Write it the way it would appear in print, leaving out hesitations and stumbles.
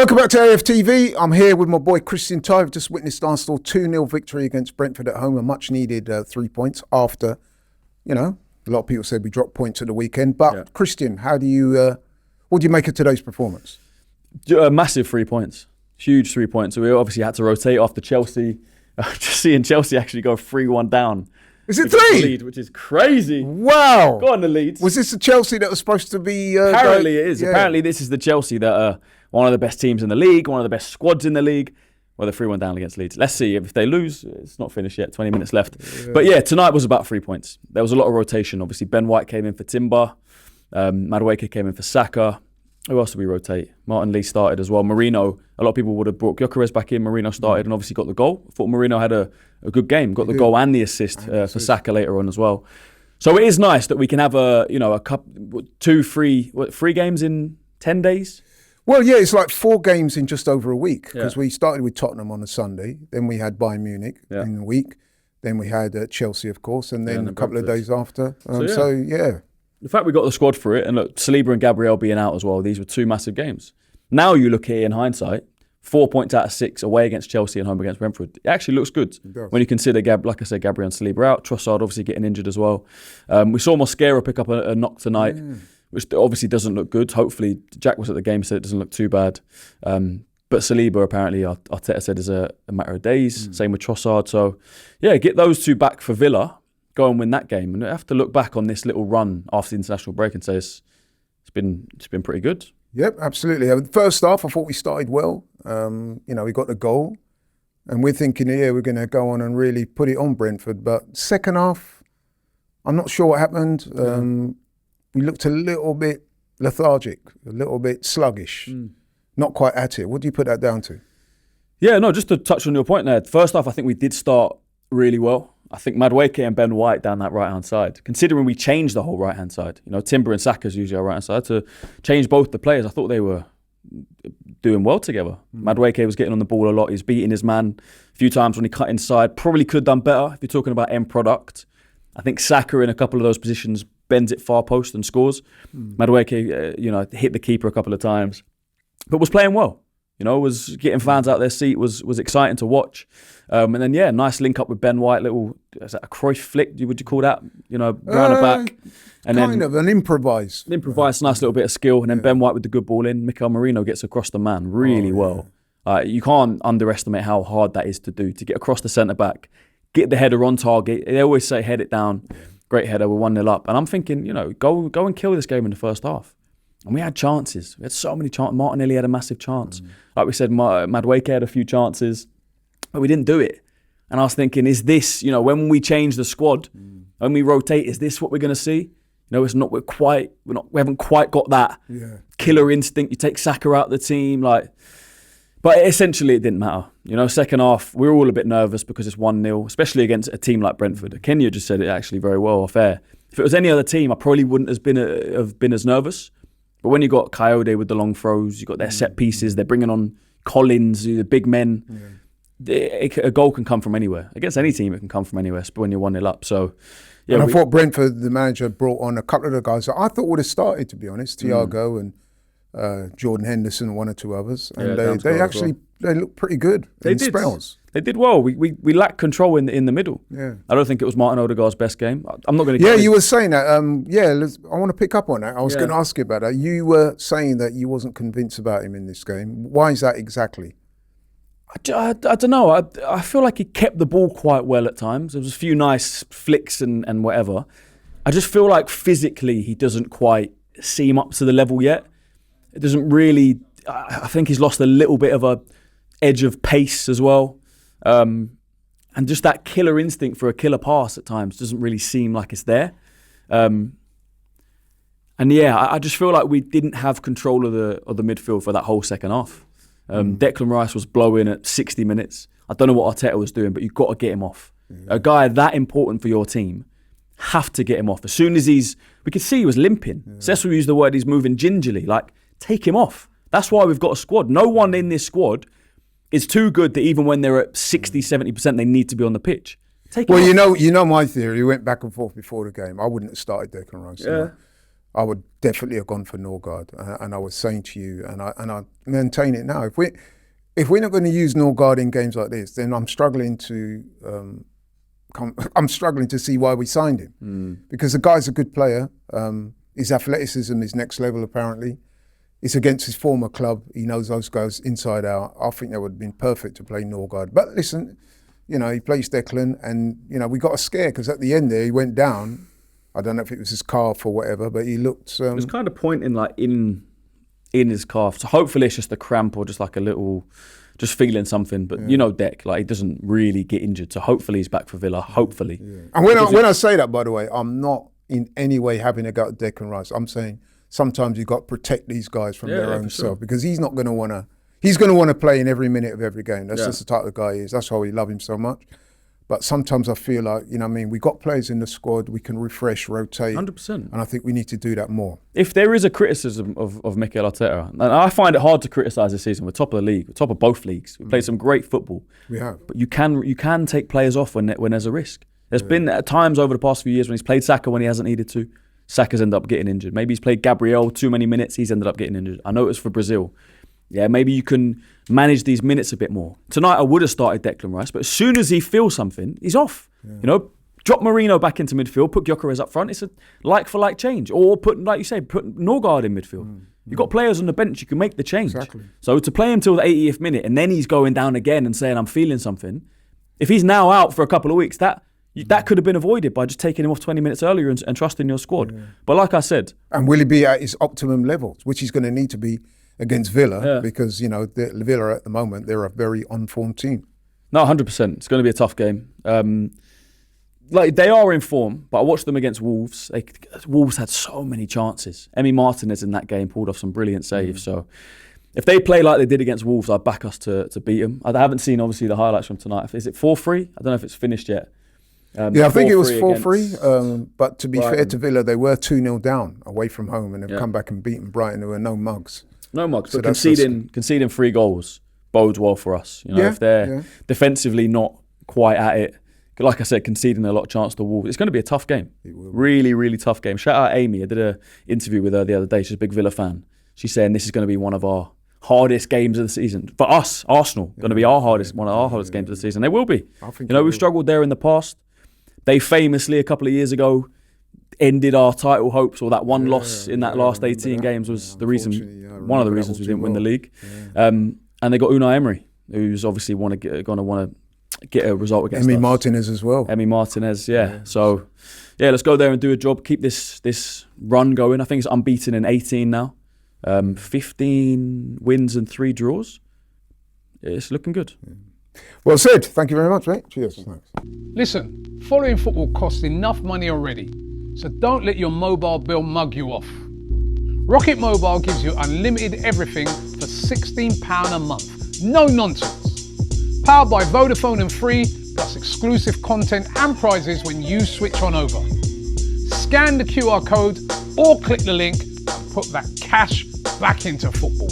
Welcome back to AFTV. I'm here with my boy Christian Ty. I've just witnessed Arsenal 2-0 victory against Brentford at home, a much needed 3 points after, a lot of people said we dropped points at the weekend. But Christian, what do you make of today's performance? Massive 3 points, huge 3 points. So we obviously had to rotate after Chelsea. Just seeing Chelsea actually go 3-1 down. Is it 3? Lead, which is crazy. Wow. Go on the lead. Was this the Chelsea that was supposed to be... Apparently it is. Yeah. Apparently this is the Chelsea that are one of the best teams in the league, one of the best squads in the league. Well, they're 3-1 down against Leeds. Let's see. If they lose, it's not finished yet. 20 minutes left. Yeah. But yeah, tonight was about 3 points. There was a lot of rotation. Obviously, Ben White came in for Timber. Madueke came in for Saka. Who else did we rotate? Martin Lee started as well. Marino, a lot of people would have brought Gyökeres back in. Marino started and obviously got the goal. I thought Marino had a good game. Got the goal and the assist for Saka later on as well. So it is nice that we can have a couple, 3 games in 10 days. Well, yeah, it's like 4 games in just over a week because we started with Tottenham on a Sunday, then we had Bayern Munich in the week, then we had Chelsea, of course, and then a couple of days after. The fact we got the squad for it, and look, Saliba and Gabriel being out as well, these were 2 massive games. Now you look at it in hindsight, 4 points out of 6 away against Chelsea and home against Brentford. It actually looks good when you consider, like I said, Gabriel and Saliba out, Trossard obviously getting injured as well. We saw Mosquera pick up a knock tonight. Which obviously doesn't look good. Hopefully, Jack was at the game, said it doesn't look too bad. But Saliba, apparently, Arteta said is a matter of days. Same with Trossard. So, yeah, get those 2 back for Villa, go and win that game. And I have to look back on this little run after the international break and say it's been pretty good. Yep, absolutely. First half, I thought we started well. We got the goal. And we're thinking, we're going to go on and really put it on Brentford. But second half, I'm not sure what happened. We looked a little bit lethargic, a little bit sluggish, not quite at it. What do you put that down to? Yeah, no, just to touch on your point there. First off, I think we did start really well. I think Madueke and Ben White down that right-hand side, considering we changed the whole right-hand side. Timber and Saka's usually our right-hand side. To change both the players, I thought they were doing well together. Madueke was getting on the ball a lot. He's beating his man a few times when he cut inside. Probably could have done better if you're talking about end product. I think Saka in a couple of those positions bends it far post and scores. Madueke, hit the keeper a couple of times, but was playing well. Was getting fans out their seat. Was exciting to watch. And then nice link up with Ben White. Little, is that a Cruyff flick? Would you call that? Round the back, and kind of an improvise. Nice little bit of skill. And then Ben White with the good ball in. Mikel Marino gets across the man really well. You can't underestimate how hard that is to do, to get across the centre back, get the header on target. They always say head it down. Great header, we're 1-0 up. And I'm thinking, go and kill this game in the first half. And we had chances. We had so many chances. Martinelli had a massive chance. Like we said, Madueke had a few chances, but we didn't do it. And I was thinking, is this, when we change the squad, when we rotate, is this what we're going to see? It's not, we haven't quite got that killer instinct. You take Saka out of the team, but essentially it didn't matter. Second half, we were all a bit nervous because it's 1-0, especially against a team like Brentford. Kenya just said it actually very well off air. If it was any other team, I probably wouldn't have been as nervous. But when you got Coyote with the long throws, you got their set pieces, they're bringing on Collins, the big men. A goal can come from anywhere. Against any team, it can come from anywhere, but when you're 1-0 up. So, I thought Brentford, the manager, brought on a couple of the guys that I thought would have started, to be honest. Thiago and Jordan Henderson and 1 or 2 others, and they looked pretty good in spells. They did well. We lacked control in the middle. Yeah, I don't think it was Martin Odegaard's best game. I'm not going to. Yeah, you were saying that. I want to pick up on that. I was going to ask you about that. You were saying that you wasn't convinced about him in this game. Why is that exactly? I don't know. I feel like he kept the ball quite well at times. There was a few nice flicks and whatever. I just feel like physically he doesn't quite seem up to the level yet. It doesn't really. I think he's lost a little bit of a edge of pace as well, and just that killer instinct for a killer pass at times doesn't really seem like it's there. I just feel like we didn't have control of the midfield for that whole second half. Declan Rice was blowing at 60 minutes. I don't know what Arteta was doing, but you've got to get him off. A guy that important for your team, have to get him off. As soon as we could see he was limping. Cecil used the word he's moving gingerly. Take him off. That's why we've got a squad. No one in this squad is too good that even when they're at 60, 70%, they need to be on the pitch. Take him off. You know my theory. We went back and forth before the game. I wouldn't have started Declan Rice. I would definitely have gone for Norgard. And I was saying to you, and I maintain it now. If we're not going to use Norgard in games like this, then I'm struggling to see why we signed him. Because the guy's a good player. His athleticism is next level, apparently. It's against his former club. He knows those guys inside out. I think that would have been perfect to play Norgard. But listen, you know, he plays Declan, and, you know, we got a scare because at the end there, he went down. I don't know if it was his calf or whatever, but he looked... it was kind of pointing like in his calf. So hopefully it's just a cramp or just like a little... just feeling something. But you know Dec, like, he doesn't really get injured. So hopefully he's back for Villa, hopefully. Yeah. And when I say that, by the way, I'm not in any way having a go at Declan Rice. I'm saying sometimes you've got to protect these guys from their own self, because he's not going to want to... He's going to want to play in every minute of every game. That's just the type of guy he is. That's why we love him so much. But sometimes I feel like, you know what I mean, we got players in the squad, we can refresh, rotate. 100%. And I think we need to do that more. If there is a criticism of Mikel Arteta, and I find it hard to criticise this season, we're top of the league, we're top of both leagues. We played some great football. We have. But you can take players off when there's a risk. There's been at times over the past few years when he's played Saka when he hasn't needed to. Saka's ended up getting injured. Maybe he's played Gabriel too many minutes, he's ended up getting injured. I noticed for Brazil. Yeah, maybe you can manage these minutes a bit more. Tonight I would have started Declan Rice, but as soon as he feels something, he's off. Yeah. You know, drop Marino back into midfield, put Gyökeres up front. It's a like-for-like change. Or put, like you say, put Norgard in midfield. You've got players on the bench, you can make the change. Exactly. So to play him till the 80th minute and then he's going down again and saying, I'm feeling something, if he's now out for a couple of weeks, that could have been avoided by just taking him off 20 minutes earlier and trusting your squad. Yeah. But like I said... And will he be at his optimum levels, which he's going to need to be against Villa, because, you know, Villa at the moment, they're a very unformed team. No, 100%. It's going to be a tough game. Like, they are in form, but I watched them against Wolves. Wolves had so many chances. Emi Martinez in that game pulled off some brilliant saves. So if they play like they did against Wolves, I'd back us to beat them. I haven't seen, obviously, the highlights from tonight. Is it 4-3? I don't know if it's finished yet. I think it was 4-3. But to be fair to Villa, they were 2-0 down away from home, and they've come back and beaten Brighton, who were no mugs. No mugs, so but conceding 3 goals bodes well for us. You know, if they're defensively not quite at it, like I said, conceding a lot of chance to Wolves, it's going to be a tough game. Really, really tough game. Shout out Amy. I did an interview with her the other day. She's a big Villa fan. She's saying this is going to be one of our hardest games of the season. For us, Arsenal, going to be one of our hardest games of the season. They will be. You know, we've struggled there in the past. They famously, a couple of years ago, ended our title hopes, or that one loss in that last 18 games was the reason, one of the reasons we didn't win the league. And they got Unai Emery, who's obviously going to want to get a result against us. Emi Martinez as well. Emi Martinez, So, let's go there and do a job. Keep this run going. I think it's unbeaten in 18 now. 15 wins and 3 draws. It's looking good. Well said. Thank you very much, mate. Cheers. Thanks. Listen, following football costs enough money already, so don't let your mobile bill mug you off. Rocket Mobile gives you unlimited everything for £16 a month. No nonsense. Powered by Vodafone and Free, plus exclusive content and prizes when you switch on over. Scan the QR code or click the link and put that cash back into football.